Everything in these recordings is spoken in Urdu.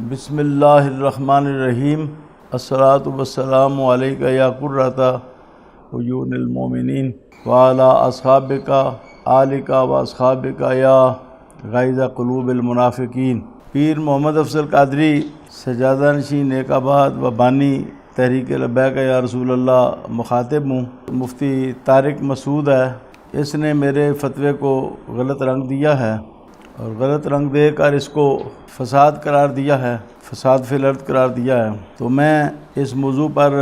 بسم اللہ الرحمن الرحیم الصلاۃ والسلام علیک یا قرۃ عیون المومنین وعلی اصحابک آلک و اصحابک یا غیظ قلوب المنافقین۔ پیر محمد افضل قادری سجادہ نشین نیک آباد و بانی تحریک لبیک یا رسول اللہ مخاطب ہوں۔ مفتی طارق مسعود ہے، اس نے میرے فتوے کو غلط رنگ دیا ہے اور غلط رنگ دے کر اس کو فساد قرار دیا ہے، فساد فی الارض قرار دیا ہے۔ تو میں اس موضوع پر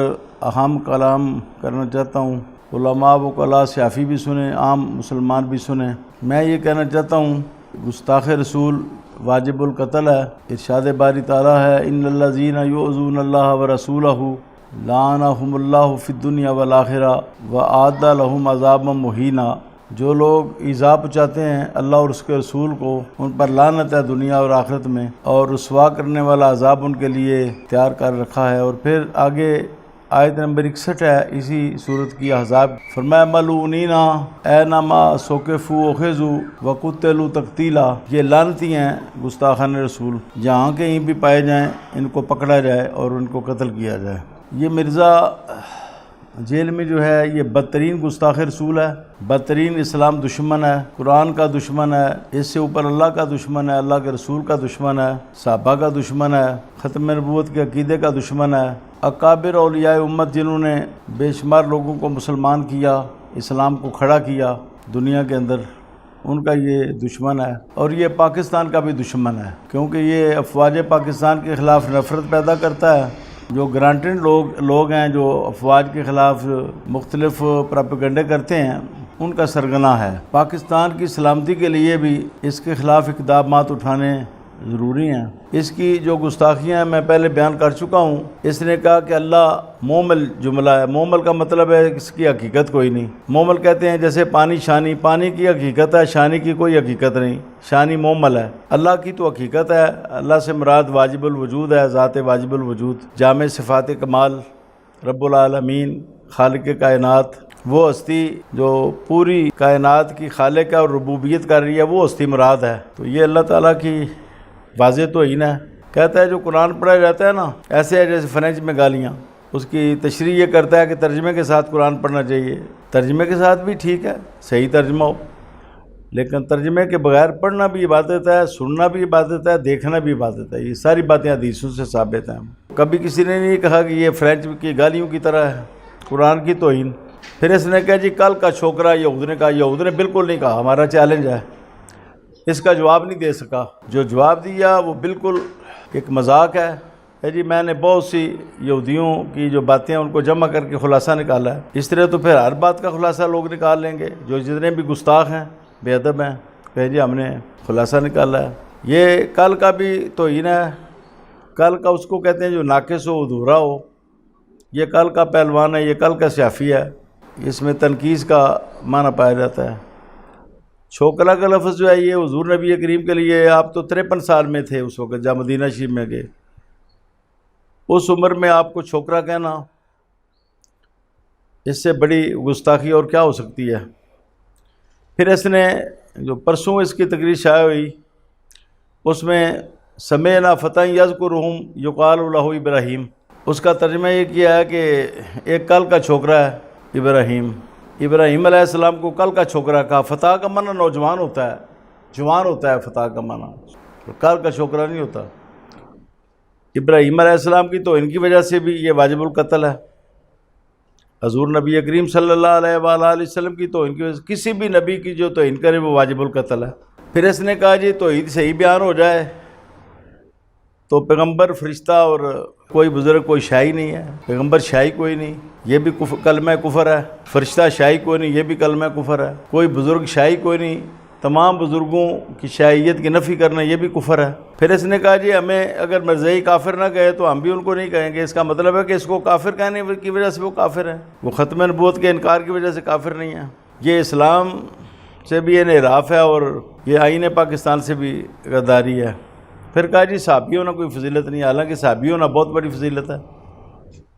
اہم کلام کرنا چاہتا ہوں۔ علماء و وکلاء سیافی بھی سنیں، عام مسلمان بھی سنیں۔ میں یہ کہنا چاہتا ہوں گستاخ رسول واجب القتل ہے۔ ارشاد باری تعالیٰ ہے ان الذین یؤذون اللہ ورسولہ لعنہم اللہ فی الدنیا والآخرہ واعد لہم عذابا مہینا۔ جو لوگ ایذا پہنچاتے ہیں اللہ اور اس کے رسول کو، ان پر لعنت ہے دنیا اور آخرت میں، اور رسوا کرنے والا عذاب ان کے لیے تیار کر رکھا ہے۔ اور پھر آگے آیت نمبر 61 ہے اسی صورت کی احزاب، فرمایا ملعونین اینما ثقفوا اخذوا وقتلوا تقتیلا۔ یہ لعنتی ہیں گستاخان رسول، جہاں کہیں بھی پائے جائیں ان کو پکڑا جائے اور ان کو قتل کیا جائے۔ یہ مرزا جیل میں جو ہے یہ بدترین گستاخ رسول ہے، بدترین اسلام دشمن ہے، قرآن کا دشمن ہے، اس سے اوپر اللہ کا دشمن ہے، اللہ کے رسول کا دشمن ہے، صحابہ کا دشمن ہے، ختم نبوت کے عقیدے کا دشمن ہے۔ اکابر اولیاء امت جنہوں نے بے شمار لوگوں کو مسلمان کیا، اسلام کو کھڑا کیا دنیا کے اندر، ان کا یہ دشمن ہے۔ اور یہ پاکستان کا بھی دشمن ہے، کیونکہ یہ افواج پاکستان کے خلاف نفرت پیدا کرتا ہے۔ جو گرانٹڈ لوگ ہیں جو افواج کے خلاف مختلف پراپیگنڈے کرتے ہیں، ان کا سرغنہ ہے۔ پاکستان کی سلامتی کے لیے بھی اس کے خلاف اقدامات اٹھانے ضروری ہیں۔ اس کی جو گستاخیاں ہیں میں پہلے بیان کر چکا ہوں۔ اس نے کہا کہ اللہ مومل جملہ ہے، مومل کا مطلب ہے اس کی حقیقت کوئی نہیں۔ مومل کہتے ہیں جیسے پانی شانی، پانی کی حقیقت ہے، شانی کی کوئی حقیقت نہیں، شانی مومل ہے۔ اللہ کی تو حقیقت ہے، اللہ سے مراد واجب الوجود ہے، ذات واجب الوجود، جامع صفات کمال، رب العالمین، خالق کائنات، وہ ہستی جو پوری کائنات کی خالق ہے اور ربوبیت کر رہی ہے، وہ ہستی مراد ہے۔ تو یہ اللہ تعالیٰ کی واضح توہین ہے۔ کہتا ہے جو قرآن پڑھا جاتا ہے نا، ایسے ہے جیسے فرینچ میں گالیاں۔ اس کی تشریح یہ کرتا ہے کہ ترجمے کے ساتھ قرآن پڑھنا چاہیے۔ ترجمے کے ساتھ بھی ٹھیک ہے، صحیح ترجمہ ہو، لیکن ترجمے کے بغیر پڑھنا بھی عبادت ہے، سننا بھی عبادت ہے، دیکھنا بھی عبادت ہے۔ یہ ساری باتیں حدیثوں سے ثابت ہیں۔ کبھی کسی نے نہیں کہا کہ یہ فرینچ کی گالیوں کی طرح ہے، قرآن کی توہین۔ پھر اس نے کہا جی کل کا چھوکرا، یہود نے کہا، یہود نے بالکل نہیں کہا، ہمارا چیلنج ہے۔ اس کا جواب نہیں دے سکا، جو جواب دیا وہ بالکل ایک مذاق ہے جی میں نے بہت سی یہودیوں کی جو باتیں ان کو جمع کر کے خلاصہ نکالا ہے۔ اس طرح تو پھر ہر بات کا خلاصہ لوگ نکال لیں گے، جو جتنے بھی گستاخ ہیں، بے ادب ہیں، کہ جی ہم نے خلاصہ نکالا ہے۔ یہ کل کا بھی توہین ہے، کل کا اس کو کہتے ہیں جو ناقص ہو، ادھورا ہو۔ یہ کل کا پہلوان ہے، یہ کل کا سیافی ہے، اس میں تنقیص کا معنی پایا جاتا ہے۔ چھوکرا کا لفظ جو ہے یہ حضور نبی کریم کے لیے، آپ تو 53 سال میں تھے اس وقت جب مدینہ شریف میں گئے، اس عمر میں آپ کو چھوکرا کہنا، اس سے بڑی گستاخی اور کیا ہو سکتی ہے۔ پھر اس نے جو پرسوں اس کی تقریر شائع ہوئی، اس میں سمعنا فتى یذکرہم یقال لہ ابراہیم، اس کا ترجمہ یہ کیا ہے کہ ایک کل کا چھوکرا ہے ابراہیم۔ ابراہیم علیہ السلام کو کل کا چھوکرا کہا۔ فتح کا معنی نوجوان ہوتا ہے، جوان ہوتا ہے فتح کا معنی، کل کا چھوکرا نہیں ہوتا۔ ابراہیم علیہ السلام کی توہین کی وجہ سے بھی یہ واجب القتل ہے۔ حضور نبی کریم صلی اللہ علیہ وآلہ وسلم کی توہین کی وجہ سے کسی بھی نبی کی جو توہین کرے وہ واجب القتل ہے۔ پھر اس نے کہا جی توحید صحیح بیان ہو جائے تو پیغمبر، فرشتہ اور کوئی بزرگ کوئی شاہی نہیں ہے، پیغمبر شاہی کوئی نہیں، یہ بھی کلمہ کفر ہے۔ فرشتہ شاہی کوئی نہیں، یہ بھی کلمہ کفر ہے۔ کوئی بزرگ شاہی کوئی نہیں، تمام بزرگوں کی شاہیت کی نفی کرنا یہ بھی کفر ہے۔ پھر اس نے کہا جی ہمیں اگر مرزائی کافر نہ کہے تو ہم بھی ان کو نہیں کہیں گے۔ اس کا مطلب ہے کہ اس کو کافر کہنے کی وجہ سے وہ کافر ہے، وہ ختم نبوت کے انکار کی وجہ سے کافر نہیں ہے۔ یہ اسلام سے بھی انحراف ہے اور یہ آئین پاکستان سے بھی غداری ہے۔ پھر کہا جی صحابی ہونا کوئی فضیلت نہیں، حالانکہ صحابی ہونا بہت بڑی فضیلت ہے۔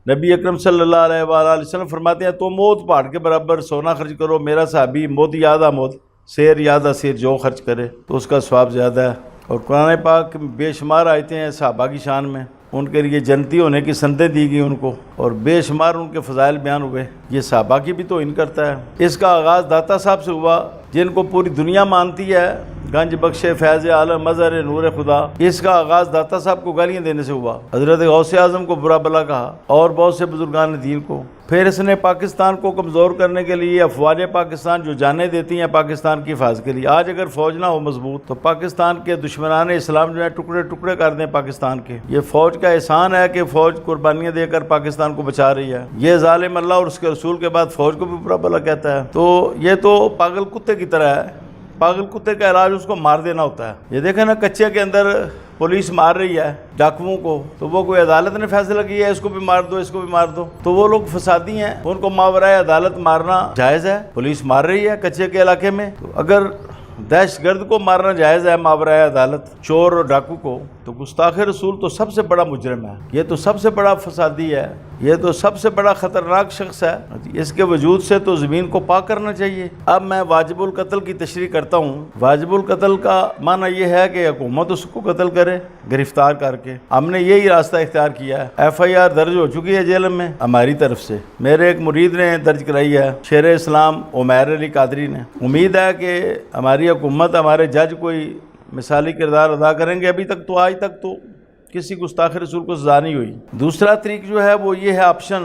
نبی اکرم صلی اللہ علیہ وآلہ وسلم فرماتے ہیں تو موت پہاڑ کے برابر سونا خرچ کرو، میرا صحابی موت یادہ موت، سیر یادہ سیر جو خرچ کرے تو اس کا ثواب زیادہ ہے۔ اور قرآن پاک میں بے شمار آیتیں ہیں صحابہ کی شان میں، ان کے لیے جنتی ہونے کی سندیں دی گئی ان کو، اور بے شمار ان کے فضائل بیان ہوئے۔ یہ صحابہ کی بھی توہین کرتا ہے۔ اس کا آغاز داتا صاحب سے ہوا، جن کو پوری دنیا مانتی ہے، گنج بخش فیض عالم مظہر نور خدا۔ اس کا آغاز داتا صاحب کو گالیاں دینے سے ہوا، حضرت غوث اعظم کو برا بلا کہا اور بہت سے بزرگان دین کو۔ پھر اس نے پاکستان کو کمزور کرنے کے لیے افواج پاکستان جو جانیں دیتی ہیں پاکستان کی حفاظت کے لیے، آج اگر فوج نہ ہو مضبوط تو پاکستان کے دشمنان اسلام جو ہیں ٹکڑے ٹکڑے کر دیں پاکستان کے۔ یہ فوج کا احسان ہے کہ فوج قربانیاں دے کر پاکستان کو بچا رہی ہے۔ یہ ظالم اللہ اور اس کے رسول کے بعد فوج کو بھی برا بلا کہتا ہے، تو یہ تو پاگل کتے کی طرح ہے۔ پاگل کتے کا علاج اس کو مار دینا ہوتا ہے۔ یہ دیکھیں نا، کچے کے اندر پولیس مار رہی ہے ڈاکوؤں کو، تو وہ کوئی عدالت نے فیصلہ کیا ہے اس کو بھی مار دو، اس کو بھی مار دو، تو وہ لوگ فسادی ہیں، ان کو ماورائے عدالت مارنا جائز ہے۔ پولیس مار رہی ہے کچے کے علاقے میں، تو اگر دہشت گرد کو مارنا جائز ہے ماورائے عدالت، چور اور ڈاکو کو، تو گستاخ رسول تو سب سے بڑا مجرم ہے، یہ تو سب سے بڑا فسادی ہے، یہ تو سب سے بڑا خطرناک شخص ہے۔ اس کے وجود سے تو زمین کو پاک کرنا چاہیے۔ اب میں واجب القتل کی تشریح کرتا ہوں۔ واجب القتل کا معنی یہ ہے کہ حکومت اس کو قتل کرے گرفتار کر کے۔ ہم نے یہی راستہ اختیار کیا ہے۔ FIR درج ہو چکی ہے جیل میں ہماری طرف سے، میرے ایک مرید نے درج کرائی ہے، شیر اسلام عمیر علی قادری نے۔ امید ہے کہ ہماری حکومت، ہمارے جج کوئی مثالی کردار ادا کریں گے۔ ابھی تک تو، آج تک تو کسی گستاخ رسول کو سزا نہیں ہوئی۔ دوسرا طریق جو ہے وہ یہ ہے آپشن،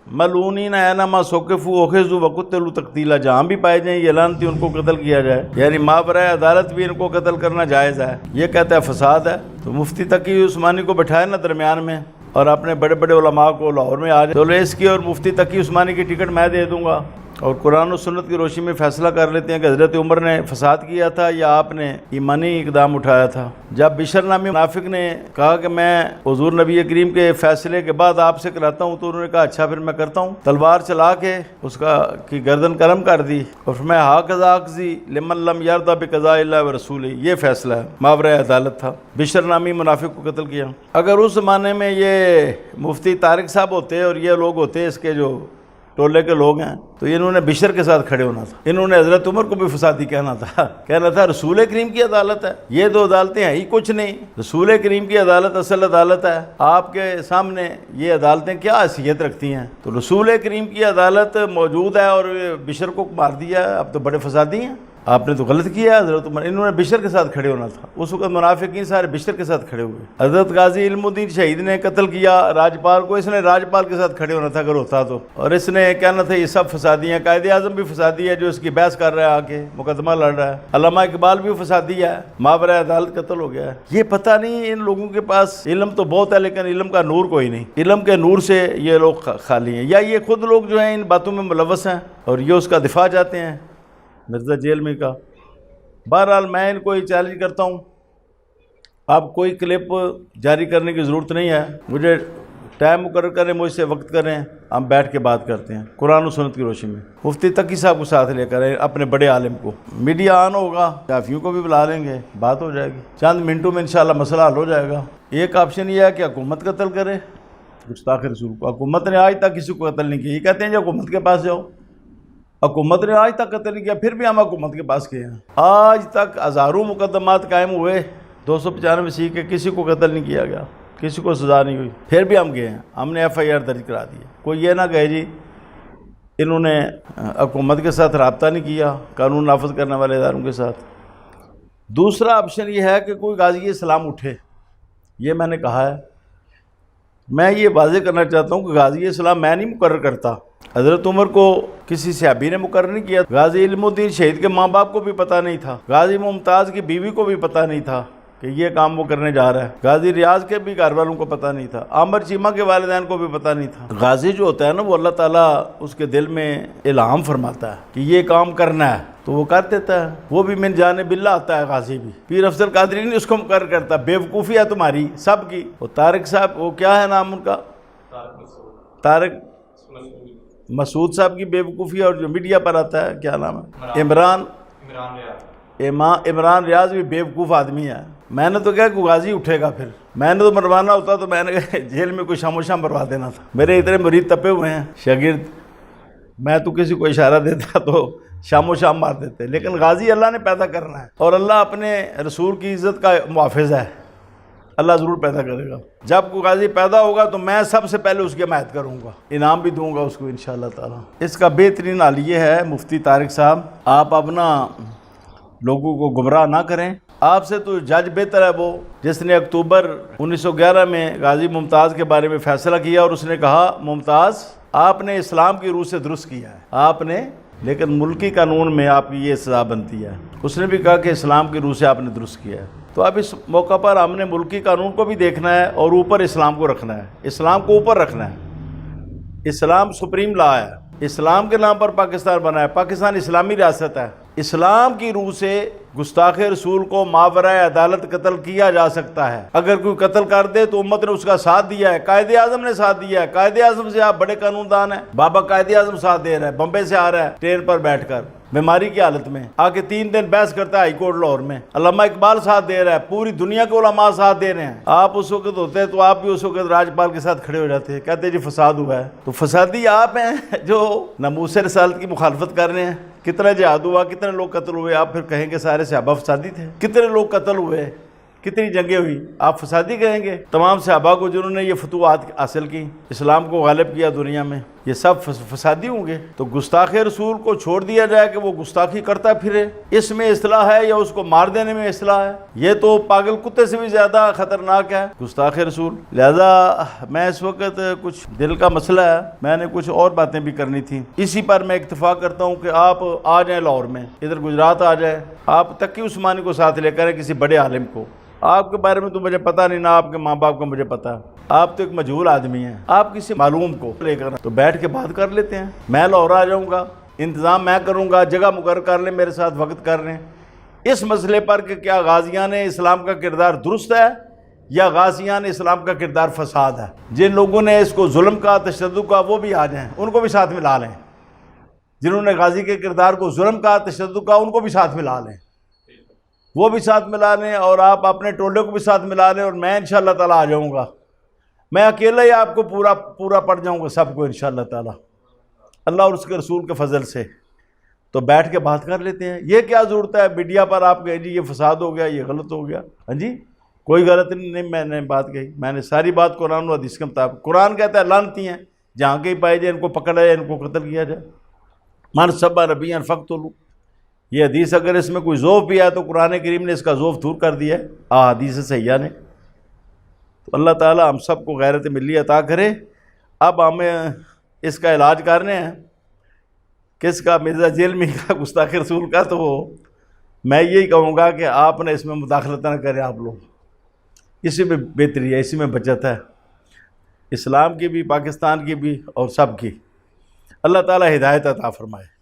ملعونین اینما ثقفوا اخذوا وقتلوا تقتیلا، جہاں بھی پائے جائیں یہ لعنتی ان کو قتل کیا جائے، یعنی ماورائے عدالت بھی ان کو قتل کرنا جائز ہے۔ یہ کہتا ہے فساد ہے۔ تو مفتی تقی عثمانی کو بٹھائے نا درمیان میں، اور اپنے بڑے بڑے علماء کو لاہور میں آ جائے، تو اس کی اور مفتی تقی عثمانی کی ٹکٹ میں دے دوں گا، اور قرآن و سنت کی روشنی میں فیصلہ کر لیتے ہیں کہ حضرت عمر نے فساد کیا تھا یا آپ نے ایمانی اقدام اٹھایا تھا۔ جب بشر نامی منافق نے کہا کہ میں حضور نبی کریم کے فیصلے کے بعد آپ سے کراتا ہوں، تو انہوں نے کہا اچھا پھر میں کرتا ہوں، تلوار چلا کے اس کی گردن کرم کر دی، اور میں ہاکذا اقضی لمن لم یرضی بقضاء اللہ ورسولہ، یہ فیصلہ ہے، ماورائے عدالت تھا۔ بشر نامی منافق کو قتل کیا۔ اگر اس زمانے میں یہ مفتی طارق صاحب ہوتے اور یہ لوگ ہوتے اس کے جو ٹولے کے لوگ ہیں، تو انہوں نے بشر کے ساتھ کھڑے ہونا تھا۔ انہوں نے حضرت عمر کو بھی فسادی کہنا تھا رسول کریم کی عدالت ہے، یہ تو عدالتیں ہیں ہی کچھ نہیں، رسول کریم کی عدالت اصل عدالت ہے۔ آپ کے سامنے یہ عدالتیں کیا حیثیت رکھتی ہیں؟ تو رسول کریم کی عدالت موجود ہے اور بشر کو مار دیا ہے، اب تو بڑے فسادی ہیں، آپ نے تو غلط کیا ہے حضرت عمر۔ انہوں نے بشر کے ساتھ کھڑے ہونا تھا، اس وقت منافقین سارے بشر کے ساتھ کھڑے ہوئے۔ حضرت غازی علم الدین شہید نے قتل کیا راجپال کو، اس نے راجپال کے ساتھ کھڑے ہونا تھا اگر ہوتا تو، اور اس نے کہنا تھا یہ سب فسادی ہیں۔ قائد اعظم بھی فسادی ہے جو اس کی بحث کر رہا ہے، آ کے مقدمہ لڑ رہا ہے۔ علامہ اقبال بھی فسادی ہے، ماورائے عدالت قتل ہو گیا ہے۔ یہ پتہ نہیں، ان لوگوں کے پاس علم تو بہت ہے لیکن علم کا نور کوئی نہیں، علم کے نور سے یہ لوگ خالی ہیں، یا یہ خود لوگ جو ہیں ان باتوں میں ملوث ہیں اور یہ اس کا دفاع چاہتے ہیں، مرزا جیلمی کا۔ بہرحال میں ان کو یہ چیلنج کرتا ہوں، آپ کوئی کلپ جاری کرنے کی ضرورت نہیں ہے، مجھے ٹائم مقرر کریں، مجھ سے وقت کریں، ہم بیٹھ کے بات کرتے ہیں قرآن و سنت کی روشنی میں۔ مفتی تقی صاحب کو ساتھ لے کر اپنے بڑے عالم کو، میڈیا آن ہوگا، صحافیوں کو بھی بلا لیں گے، بات ہو جائے گی، چند منٹوں میں انشاءاللہ مسئلہ حل ہو جائے گا۔ ایک آپشن یہ ہے کہ حکومت قتل کرے گستاخ رسول کو۔ حکومت نے آج تک کسی کو قتل نہیں کیا، یہ کہتے ہیں جو حکومت کے پاس جاؤ، حکومت نے آج تک قتل نہیں کیا، پھر بھی ہم حکومت کے پاس گئے ہیں۔ آج تک ہزاروں مقدمات قائم ہوئے 295 کے، کسی کو قتل نہیں کیا گیا، کسی کو سزا نہیں ہوئی، پھر بھی ہم گئے ہیں، ہم نے FIR درج کرا دی ہے۔ کوئی یہ نہ کہے جی انہوں نے حکومت کے ساتھ رابطہ نہیں کیا، قانون نافذ کرنے والے اداروں کے ساتھ۔ دوسرا آپشن یہ ہے کہ کوئی غازی اسلام اٹھے، یہ میں نے کہا ہے۔ میں یہ واضح کرنا چاہتا ہوں کہ غازی اسلام میں نہیں مقرر کرتا، حضرت عمر کو کسی صحابی نے مقرر نہیں کیا، غازی علم الدین شہید کے ماں باپ کو بھی پتہ نہیں تھا، غازی ممتاز کی بیوی کو بھی پتہ نہیں تھا کہ یہ کام وہ کرنے جا رہا ہے، غازی ریاض کے بھی گھر والوں کو پتہ نہیں تھا، عامر چیمہ کے والدین کو بھی پتہ نہیں تھا۔ غازی جو ہوتا ہے نا، وہ اللہ تعالیٰ اس کے دل میں الہام فرماتا ہے کہ یہ کام کرنا ہے تو وہ کر دیتا ہے، وہ بھی من جانب اللہ آتا ہے۔ غازی بھی پیر افضل قادری نہیں اس کو مقرر کرتا، بے وقوفی ہے تمہاری سب کی۔ وہ طارق صاحب، وہ کیا ہے نام ان کا، طارق مسعود صاحب کی بے وقوفی، اور جو میڈیا پر آتا ہے کیا نام ہے، عمران ریاض بھی بے وقوف آدمی ہے۔ میں نے تو کہا کہ غازی اٹھے گا، پھر میں نے تو مروانا ہوتا تو میں نے کہا جیل میں کوئی شام و شام مروا دینا تھا۔ میرے اتنے مرید تپے ہوئے ہیں شاگرد، میں تو کسی کو اشارہ دیتا تو شام و شام مار دیتے، لیکن غازی اللہ نے پیدا کرنا ہے، اور اللہ اپنے رسول کی عزت کا محافظ ہے، اللہ ضرور پیدا کرے گا۔ جب کوئی غازی پیدا ہوگا تو میں سب سے پہلے اس کی حمایت کروں گا، انعام بھی دوں گا اس کو انشاءاللہ تعالیٰ۔ اس کا بہترین حل یہ ہے مفتی طارق صاحب، آپ اپنا لوگوں کو گمراہ نہ کریں۔ آپ سے تو جج بہتر ہے وہ جس نے اکتوبر 1911 میں غازی ممتاز کے بارے میں فیصلہ کیا، اور اس نے کہا ممتاز آپ نے اسلام کی روح سے درست کیا ہے آپ نے، لیکن ملکی قانون میں آپ کی یہ سزا بنتی ہے۔ اس نے بھی کہا کہ اسلام کی روح سے آپ نے درست کیا ہے۔ تو اب اس موقع پر ہم نے ملکی قانون کو بھی دیکھنا ہے اور اوپر اسلام کو رکھنا ہے، اسلام کو اوپر رکھنا ہے۔ اسلام سپریم لا ہے، اسلام کے نام پر پاکستان بنا ہے، پاکستان اسلامی ریاست ہے۔ اسلام کی روح سے گستاخ رسول کو ماورائے عدالت قتل کیا جا سکتا ہے۔ اگر کوئی قتل کر دے تو امت نے اس کا ساتھ دیا ہے، قائد اعظم نے ساتھ دیا ہے، قائد اعظم سے آپ بڑے قانون دان ہیں، بابا قائد اعظم ساتھ دے رہا ہے، بمبے سے آ رہا ہے ٹرین پر بیٹھ کر بیماری کی حالت میں آ کے 3 دن بحث کرتا ہے ہائی کورٹ لاہور میں، علامہ اقبال ساتھ دے رہا ہے، پوری دنیا کے علماء ساتھ دے رہے ہیں۔ آپ اس وقت ہوتے تو آپ بھی اس وقت راجپال کے ساتھ کھڑے ہو جاتے، کہتے جی فساد ہوا ہے۔ تو فسادی آپ ہیں جو ناموس رسالت کی مخالفت کر رہے ہیں۔ کتنا جہاد ہوا، کتنے لوگ قتل ہوئے، آپ پھر کہیں گے سارے صحابہ فسادی تھے؟ کتنے لوگ قتل ہوئے، کتنی جنگیں ہوئی، آپ فسادی کہیں گے؟ تمام صحابہ کو جنہوں نے یہ فتوحات حاصل کی، اسلام کو غالب کیا دنیا میں، یہ سب فسادی ہوں گے؟ تو گستاخ رسول کو چھوڑ دیا جائے کہ وہ گستاخی کرتا پھرے، اس میں اصلاح ہے یا اس کو مار دینے میں اصلاح ہے؟ یہ تو پاگل کتے سے بھی زیادہ خطرناک ہے گستاخ رسول۔ لہذا میں اس وقت کچھ دل کا مسئلہ ہے، میں نے کچھ اور باتیں بھی کرنی تھیں، اسی پر میں اکتفا کرتا ہوں کہ آپ آ جائیں لاہور میں، ادھر گجرات آ جائیں، آپ تقی عثمانی کو ساتھ لے کر کسی بڑے عالم کو۔ آپ کے بارے میں تو مجھے پتہ نہیں، نہ آپ کے ماں باپ کا مجھے پتہ، آپ تو ایک مجہول آدمی ہیں، آپ کسی معلوم کو لے کر تو بیٹھ کے بات کر لیتے ہیں۔ میں لاہور آ جاؤں گا، انتظام میں کروں گا، جگہ مقرر کر لیں، میرے ساتھ وقت کر لیں اس مسئلے پر کہ کیا غازیان اسلام کا کردار درست ہے یا غازیان اسلام کا کردار فساد ہے۔ جن لوگوں نے اس کو ظلم کا، تشدد کا، وہ بھی آ جائیں، ان کو بھی ساتھ ملا لیں۔ جنہوں نے غازی کے کردار کو ظلم کا، تشدد کا، ان کو بھی ساتھ ملا لیں، وہ بھی ساتھ ملا لیں، اور آپ اپنے ٹولے کو بھی ساتھ ملا لیں، اور میں انشاءاللہ تعالیٰ آ جاؤں گا۔ میں اکیلا ہی آپ کو پورا پڑھ جاؤں گا سب کو انشاءاللہ تعالیٰ، اللہ اور اس کے رسول کے فضل سے۔ تو بیٹھ کے بات کر لیتے ہیں۔ یہ کیا ضرورت ہے میڈیا پر آپ کہیں جی یہ فساد ہو گیا، یہ غلط ہو گیا؟ ہاں جی، کوئی غلط نہیں، میں نے بات کہی، میں نے ساری بات قرآن و حدیث کے مطابق۔ قرآن کہتا ہے لعنتی ہیں جہاں کہیں پائے جائے ان کو پکڑا جائے، ان کو قتل کیا جائے، من سب نبیًا فاقتلوہ۔ یہ حدیث اگر اس میں کوئی ذوف بھی ہے تو قرآن کریم نے اس کا ذوف دور کر دیا ہے احادیث صحیحہ نے۔ تو اللہ تعالیٰ ہم سب کو غیرت ملی عطا کرے۔ اب ہمیں اس کا علاج کرنے ہیں، کس کا؟ مرزا جیلمی کا، گستاخ رسول کا۔ تو میں یہی کہوں گا کہ آپ نے اس میں مداخلت نہ کریں، آپ لوگ، اسی میں بہتری ہے، اسی میں بچت ہے، اسلام کی بھی، پاکستان کی بھی، اور سب کی۔ اللہ تعالیٰ ہدایت عطا فرمائے۔